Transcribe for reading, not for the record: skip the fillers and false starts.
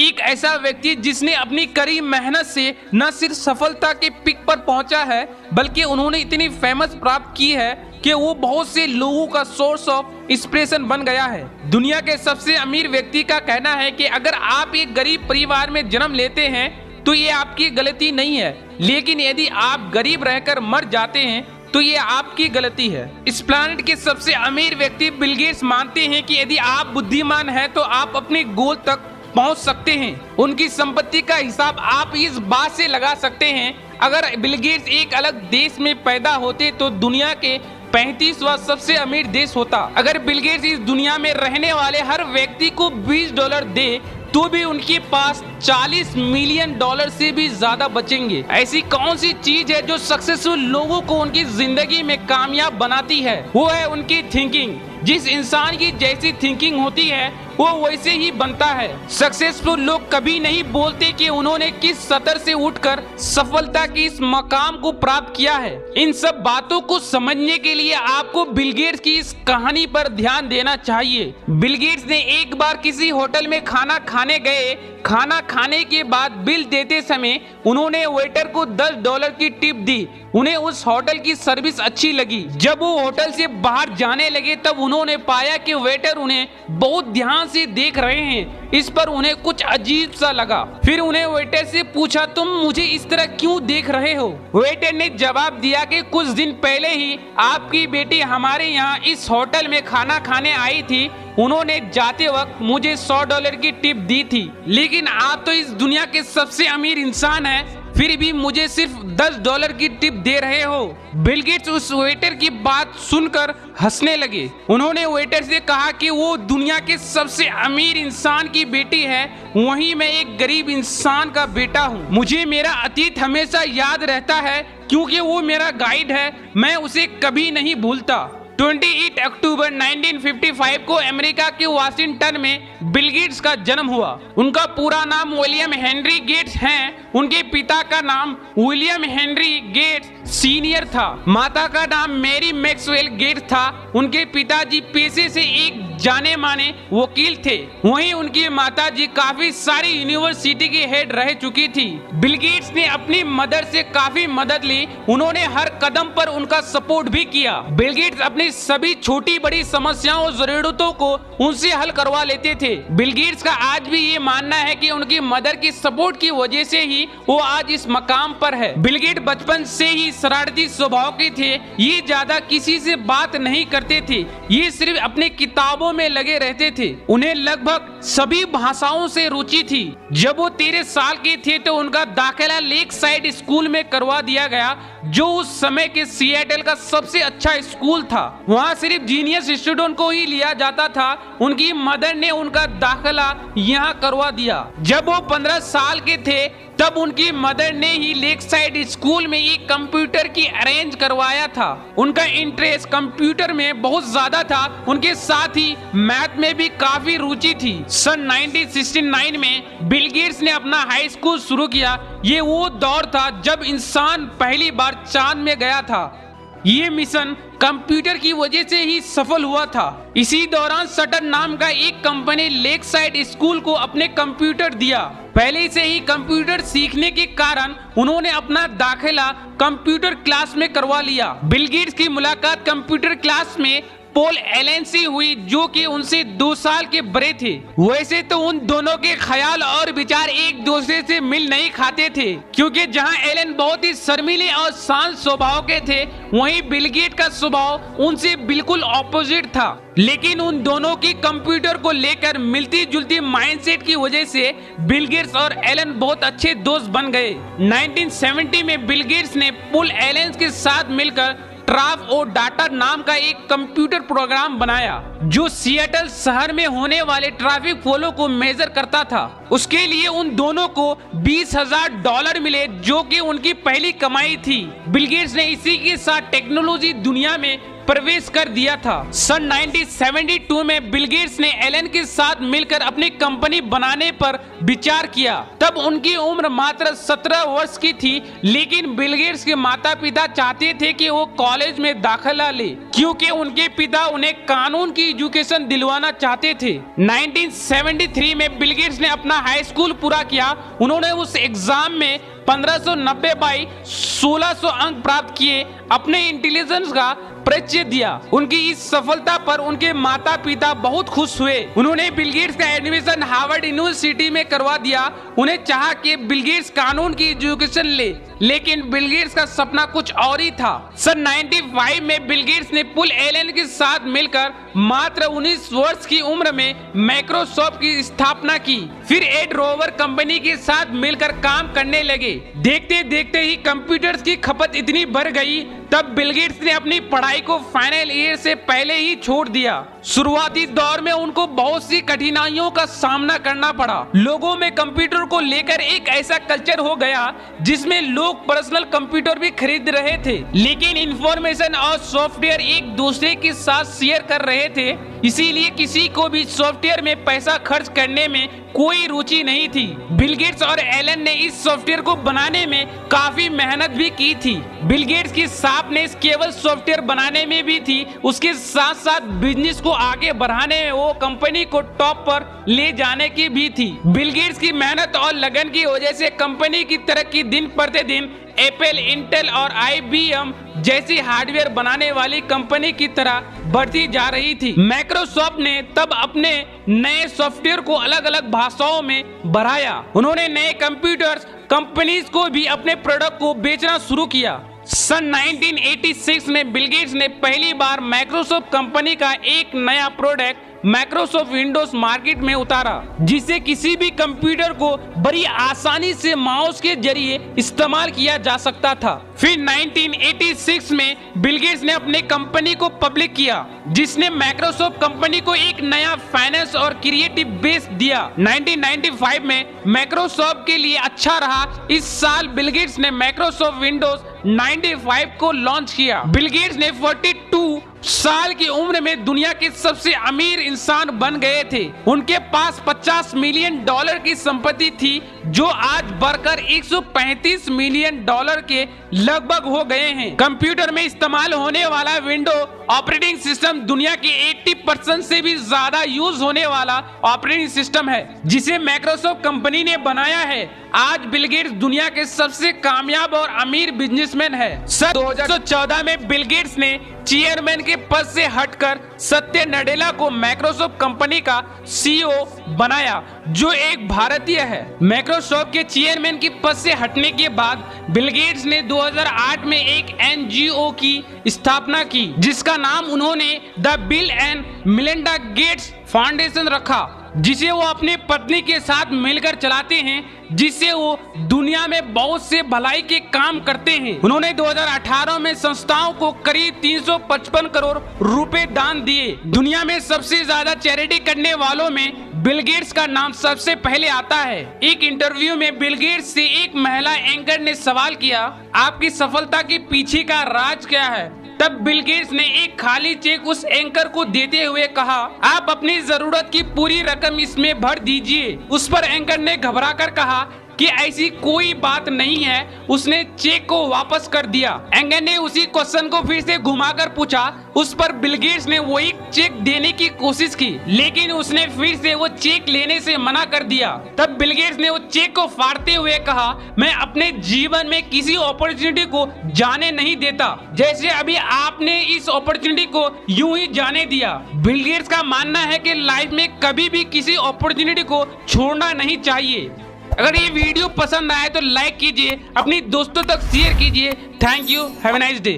एक ऐसा व्यक्ति जिसने अपनी कड़ी मेहनत से न सिर्फ सफलता के पिक पर पहुंचा है, बल्कि उन्होंने इतनी फेमस प्राप्त की है कि वो बहुत से लोगों का सोर्स ऑफ इंस्पिरेशन बन गया है। दुनिया के सबसे अमीर व्यक्ति का कहना है कि अगर आप एक गरीब परिवार में जन्म लेते हैं तो ये आपकी गलती नहीं है, लेकिन यदि आप गरीब रहकर मर जाते हैं तो ये आपकी गलती है। इस प्लैनेट के सबसे अमीर व्यक्ति बिल गेट्स मानते हैं कि यदि आप बुद्धिमान हैं तो आप अपने गोल तक पहुंच सकते हैं। उनकी संपत्ति का हिसाब आप इस बात से लगा सकते हैं, अगर बिल गेट्स एक अलग देश में पैदा होते तो दुनिया के 35वां सबसे अमीर देश होता। अगर बिल गेट्स इस दुनिया में रहने वाले हर व्यक्ति को $20 दे तो भी उनके पास $40 मिलियन से भी ज्यादा बचेंगे। ऐसी कौन सी चीज है जो सक्सेसफुल लोगों को उनकी जिंदगी में कामयाब बनाती है? वो है उनकी थिंकिंग। जिस इंसान की जैसी थिंकिंग होती है वो वैसे ही बनता है। सक्सेसफुल लोग कभी नहीं बोलते कि उन्होंने किस स्तर से उठकर सफलता की इस मकाम को प्राप्त किया है। इन सब बातों को समझने के लिए आपको बिल गेट्स की इस कहानी पर ध्यान देना चाहिए। बिल गेट्स ने एक बार किसी होटल में खाना खाने गए। खाना खाने के बाद बिल देते समय उन्होंने वेटर को $10 की टिप दी। उन्हें उस होटल की सर्विस अच्छी लगी। जब वो होटल से बाहर जाने लगे तब उन्होंने पाया कि वेटर उन्हें बहुत ध्यान से देख रहे हैं। इस पर उन्हें कुछ अजीब सा लगा। फिर उन्हें वेटर से पूछा, तुम मुझे इस तरह क्यों देख रहे हो? वेटर ने जवाब दिया कि कुछ दिन पहले ही आपकी बेटी हमारे यहाँ इस होटल में खाना खाने आई थी। उन्होंने जाते वक्त मुझे $100 की टिप दी थी, लेकिन आप तो इस दुनिया के सबसे अमीर इंसान हैं, फिर भी मुझे सिर्फ $10 की टिप दे रहे हो। बिल गेट्स उस वेटर की बात सुनकर हंसने लगे। उन्होंने वेटर से कहा कि वो दुनिया के सबसे अमीर इंसान की बेटी है, वहीं मैं एक गरीब इंसान का बेटा हूँ। मुझे मेरा अतीत हमेशा याद रहता है क्योंकि वो मेरा गाइड है, मैं उसे कभी नहीं भूलता। 28 अक्टूबर 1955 को अमेरिका के वाशिंगटन में बिल गेट्स का जन्म हुआ। उनका पूरा नाम विलियम हेनरी गेट्स है। उनके पिता का नाम विलियम हेनरी गेट्स सीनियर था। माता का नाम मैरी मैक्सवेल गेट्स था। उनके पिताजी पेशे से एक जाने माने वकील थे। वहीं उनकी माताजी काफी सारी यूनिवर्सिटी की हेड रह चुकी थी। बिल गेट्स ने अपनी मदर से काफी मदद ली। उन्होंने हर कदम पर उनका सपोर्ट भी किया। बिल गेट्स अपनी सभी छोटी बड़ी समस्याओं और जरूरतों को उनसे हल करवा लेते थे। बिल गेट्स का आज भी ये मानना है कि उनकी मदर की सपोर्ट की वजह से ही वो आज इस मकाम पर है। बिल गेट्स बचपन से ही शरारती स्वभाव के थे। ये ज्यादा किसी से बात नहीं करते थे। ये सिर्फ अपने किताबों में लगे रहते थे। उन्हें लगभग सभी भाषाओं से रुचि थी। जब वो 13 साल के थे तो उनका दाखिला लेक साइड स्कूल में करवा दिया गया, जो उस समय के सिएटल का सबसे अच्छा स्कूल था। वहाँ सिर्फ जीनियस स्टूडेंट को ही लिया जाता था। उनकी मदर ने उनका दाखिला यहाँ करवा दिया। जब वो 15 साल के थे तब उनकी मदर ने ही लेक साइड स्कूल में एक कंप्यूटर की अरेंज करवाया था। उनका इंटरेस्ट कंप्यूटर में बहुत ज्यादा था। उनके साथ ही मैथ में भी काफी रुचि थी। सन 1969 में बिल गेट्स ने अपना हाई स्कूल शुरू किया। ये वो दौर था जब इंसान पहली बार चांद में गया था। ये मिशन कंप्यूटर की वजह से ही सफल हुआ था। इसी दौरान सटन नाम का एक कंपनी लेक साइड स्कूल को अपने कंप्यूटर दिया। पहले से ही कंप्यूटर सीखने के कारण उन्होंने अपना दाखिला कंप्यूटर क्लास में करवा लिया। बिल गेट्स की मुलाकात कंप्यूटर क्लास में पॉल एलन से हुई, जो कि उनसे 2 साल के बड़े थे। वैसे तो उन दोनों के ख्याल और विचार एक दूसरे से मिल नहीं खाते थे, क्योंकि जहां एलन बहुत ही शर्मीले और शांत स्वभाव के थे, वहीं बिल गेट्स का स्वभाव उनसे बिल्कुल ऑपोजिट था। लेकिन उन दोनों की कंप्यूटर को लेकर मिलती जुलती माइंडसेट की वजह से बिल गेट्स और एलन बहुत अच्छे दोस्त बन गए। 1970 में बिल गेट्स ने पॉल एलन के साथ मिलकर ट्राफ और डाटा नाम का एक कंप्यूटर प्रोग्राम बनाया, जो सिएटल शहर में होने वाले ट्रैफिक फ्लो को मेजर करता था। उसके लिए उन दोनों को $20,000 मिले, जो कि उनकी पहली कमाई थी। बिल गेट्स ने इसी के साथ टेक्नोलॉजी दुनिया में प्रवेश कर दिया था। सन 1972 में बिल गेट्स ने एलन के साथ मिलकर अपनी कंपनी बनाने पर विचार किया। तब उनकी उम्र मात्र 17 वर्ष की थी, लेकिन बिल गेट्स के माता पिता चाहते थे कि वो कॉलेज में दाखिला ले, क्योंकि उनके पिता उन्हें कानून की एजुकेशन दिलवाना चाहते थे। 1973 में बिल गेट्स ने अपना हाई स्कूल पूरा किया। उन्होंने उस एग्जाम में 1590 बाई 1600 अंक प्राप्त किए, अपने इंटेलिजेंस का परिचय दिया। उनकी इस सफलता पर उनके माता पिता बहुत खुश हुए। उन्होंने बिल गेट्स का एडमिशन हार्वर्ड यूनिवर्सिटी में करवा दिया। उन्हें चाहा कि बिल गेट्स कानून की एजुकेशन ले, लेकिन बिल गेट्स का सपना कुछ और ही था। सन 95 में बिल गेट्स ने पुल एलन के साथ मिलकर मात्र 19 वर्ष की उम्र में माइक्रोसॉफ्ट की स्थापना की। फिर एड रोवर कंपनी के साथ मिलकर काम करने लगे। देखते देखते ही कंप्यूटर्स की खपत इतनी बढ़ गई, तब बिल गेट्स ने अपनी पढ़ाई को फाइनल ईयर से पहले ही छोड़ दिया। शुरुआती दौर में उनको बहुत सी कठिनाइयों का सामना करना पड़ा। लोगों में कंप्यूटर को लेकर एक ऐसा कल्चर हो गया जिसमें लोग पर्सनल कंप्यूटर भी खरीद रहे थे, लेकिन इंफॉर्मेशन और सॉफ्टवेयर एक दूसरे के साथ शेयर कर रहे थे। इसीलिए किसी को भी सॉफ्टवेयर में पैसा खर्च करने में कोई रुचि नहीं थी। बिल गेट्स और एलन ने इस सॉफ्टवेयर को बनाने में काफी मेहनत भी की थी। बिल गेट्स की शार्पनेस केवल सॉफ्टवेयर बनाने में भी थी, उसके साथ साथ बिजनेस को आगे बढ़ाने में वो कंपनी को टॉप पर ले जाने की भी थी। बिल गेट्स की मेहनत और लगन की वजह से कंपनी की तरक्की दिन प्रतिदिन एप्पल, इंटेल और IBM जैसी हार्डवेयर बनाने वाली कंपनी की तरह बढ़ती जा रही थी। माइक्रोसॉफ्ट ने तब अपने नए सॉफ्टवेयर को अलग अलग भाषाओं में बढ़ाया। उन्होंने नए कंप्यूटर्स कंपनीज को भी अपने प्रोडक्ट को बेचना शुरू किया। सन 1986 में बिल गेट्स ने पहली बार माइक्रोसॉफ्ट कंपनी का एक नया प्रोडक्ट माइक्रोसॉफ्ट विंडोज मार्केट में उतारा, जिसे किसी भी कंप्यूटर को बड़ी आसानी से माउस के जरिए इस्तेमाल किया जा सकता था। फिर 1986 में बिल गेट्स ने अपने कंपनी को पब्लिक किया, जिसने माइक्रोसॉफ्ट कंपनी को एक नया फाइनेंस और क्रिएटिव बेस दिया। 1995 में माइक्रोसॉफ्ट के लिए अच्छा रहा। इस साल बिल गेट्स ने माइक्रोसॉफ्ट विंडोज 95 को लॉन्च किया। बिल गेट्स ने 42 साल की उम्र में दुनिया के सबसे अमीर इंसान बन गए थे। उनके पास $50 मिलियन की संपत्ति थी, जो आज बढ़कर $135 मिलियन के लगभग हो गए हैं। कंप्यूटर में इस्तेमाल होने वाला विंडो ऑपरेटिंग सिस्टम दुनिया के 80% से भी ज्यादा यूज होने वाला ऑपरेटिंग सिस्टम है, जिसे माइक्रोसॉफ्ट कंपनी ने बनाया है। आज बिल गेट्स दुनिया के सबसे कामयाब और अमीर बिजनेसमैन है। सन 2014 में बिल गेट्स ने चेयरमैन के पद से हटकर सत्य नडेला को माइक्रोसॉफ्ट कंपनी का CEO बनाया, जो एक भारतीय है। माइक्रोसॉफ्ट के चेयरमैन के पद से हटने के बाद बिल गेट्स ने 2008 में एक NGO की स्थापना की, जिसका नाम उन्होंने the bill and Melinda Gates foundation रखा, जिसे वो अपनी पत्नी के साथ मिलकर चलाते हैं, जिससे वो दुनिया में बहुत से भलाई के काम करते हैं। उन्होंने 2018 में संस्थाओं को करीब 355 करोड़ रुपए दान दिए। दुनिया में सबसे ज्यादा चैरिटी करने वालों में बिल गेट्स का नाम सबसे पहले आता है। एक इंटरव्यू में बिल गेट्स से एक महिला एंकर ने सवाल किया, आपकी सफलता के पीछे का राज क्या है? तब बिल गेट्स ने एक खाली चेक उस एंकर को देते हुए कहा, आप अपनी जरूरत की पूरी रकम इसमें भर दीजिए। उस पर एंकर ने घबराकर कहा कि ऐसी कोई बात नहीं है। उसने चेक को वापस कर दिया। एंगर ने उसी क्वेश्चन को फिर से घुमाकर पूछा। उस पर बिल गेट्स ने वही चेक देने की कोशिश की, लेकिन उसने फिर से वो चेक लेने से मना कर दिया। तब बिल गेट्स ने वो चेक को फाड़ते हुए कहा, मैं अपने जीवन में किसी अपॉर्चुनिटी को जाने नहीं देता, जैसे अभी आपने इस अपॉर्चुनिटी को यूं ही जाने दिया। बिल गेट्स का मानना है कि लाइफ में कभी भी किसी अपॉर्चुनिटी को छोड़ना नहीं चाहिए। अगर ये वीडियो पसंद आए तो लाइक कीजिए, अपनी दोस्तों तक शेयर कीजिए। Thank you, have a nice day.